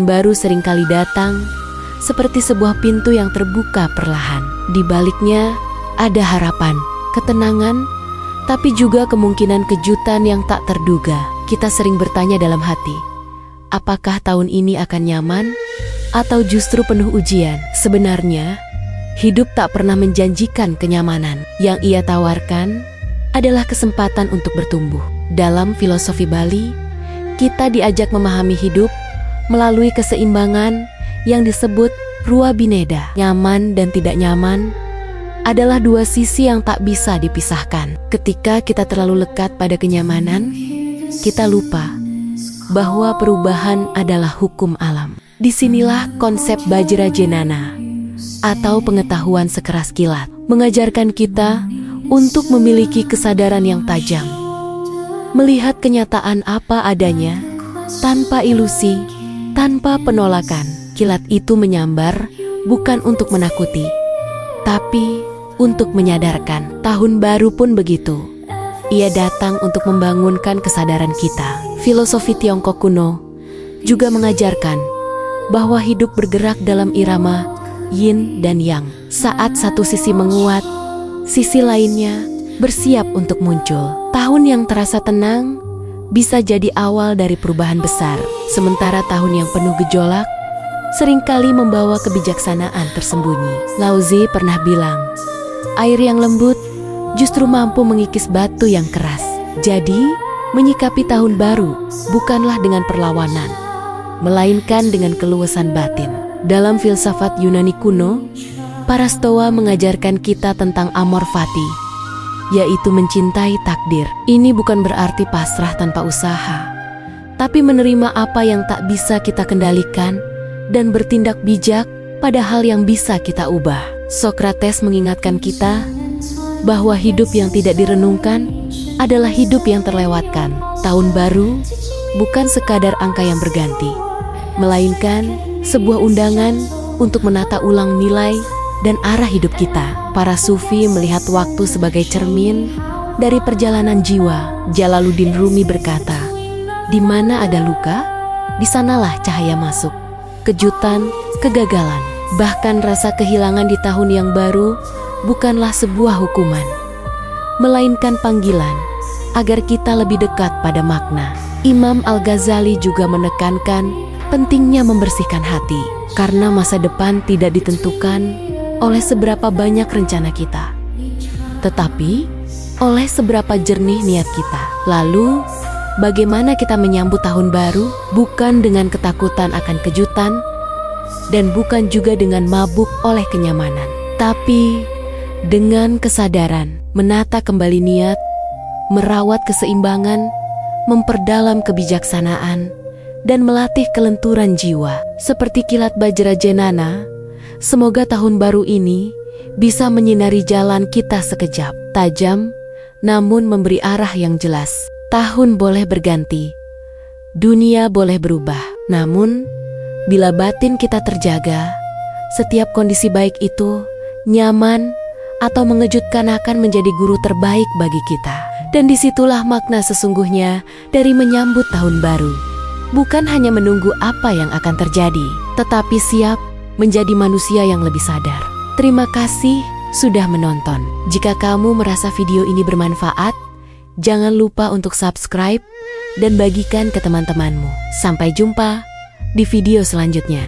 baru seringkali datang seperti sebuah pintu yang terbuka perlahan. Di baliknya ada harapan, ketenangan, tapi juga kemungkinan kejutan yang tak terduga. Kita sering bertanya dalam hati, apakah tahun ini akan nyaman atau justru penuh ujian? Sebenarnya, hidup tak pernah menjanjikan kenyamanan. Yang ia tawarkan adalah kesempatan untuk bertumbuh. Dalam filosofi Bali, kita diajak memahami hidup melalui keseimbangan yang disebut Rua Bineda. Nyaman dan tidak nyaman adalah dua sisi yang tak bisa dipisahkan. Ketika kita terlalu lekat pada kenyamanan, kita lupa bahwa perubahan adalah hukum alam. Disinilah konsep Vajrajenana atau pengetahuan sekeras kilat mengajarkan kita untuk memiliki kesadaran yang tajam, melihat kenyataan apa adanya, tanpa ilusi, tanpa penolakan. Kilat itu menyambar bukan untuk menakuti, tapi untuk menyadarkan. Tahun baru pun begitu. Ia datang untuk membangunkan kesadaran kita. Filosofi Tiongkok kuno juga mengajarkan bahwa hidup bergerak dalam irama yin dan yang. Saat satu sisi menguat, sisi lainnya bersiap untuk muncul. Tahun yang terasa tenang bisa jadi awal dari perubahan besar, sementara tahun yang penuh gejolak seringkali membawa kebijaksanaan tersembunyi. Lao Tzu pernah bilang, air yang lembut justru mampu mengikis batu yang keras. Jadi, menyikapi tahun baru bukanlah dengan perlawanan, melainkan dengan keluasan batin. Dalam filsafat Yunani kuno, para Stoa mengajarkan kita tentang amor fati, yaitu mencintai takdir. Ini bukan berarti pasrah tanpa usaha, tapi menerima apa yang tak bisa kita kendalikan dan bertindak bijak pada hal yang bisa kita ubah. Sokrates mengingatkan kita bahwa hidup yang tidak direnungkan adalah hidup yang terlewatkan. Tahun baru bukan sekadar angka yang berganti, melainkan sebuah undangan untuk menata ulang nilai dan arah hidup kita. Para sufi melihat waktu sebagai cermin dari perjalanan jiwa. Jalaluddin Rumi berkata, di mana ada luka, di sanalah cahaya masuk. Kejutan, kegagalan, bahkan rasa kehilangan di tahun yang baru bukanlah sebuah hukuman, melainkan panggilan agar kita lebih dekat pada makna. Imam Al-Ghazali juga menekankan pentingnya membersihkan hati, karena masa depan tidak ditentukan oleh seberapa banyak rencana kita, tetapi oleh seberapa jernih niat kita. Lalu, bagaimana kita menyambut tahun baru? Bukan dengan ketakutan akan kejutan, dan bukan juga dengan mabuk oleh kenyamanan, tapi dengan kesadaran, menata kembali niat, merawat keseimbangan, memperdalam kebijaksanaan, dan melatih kelenturan jiwa. Seperti kilat Vajrajenana, semoga tahun baru ini bisa menyinari jalan kita sekejap, tajam, namun memberi arah yang jelas. Tahun boleh berganti, dunia boleh berubah, namun bila batin kita terjaga, setiap kondisi baik itu, nyaman atau mengejutkan, akan menjadi guru terbaik bagi kita. Dan disitulah makna sesungguhnya dari menyambut tahun baru. Bukan hanya menunggu apa yang akan terjadi, tetapi siap menjadi manusia yang lebih sadar. Terima kasih sudah menonton. Jika kamu merasa video ini bermanfaat, jangan lupa untuk subscribe dan bagikan ke teman-temanmu. Sampai jumpa di video selanjutnya.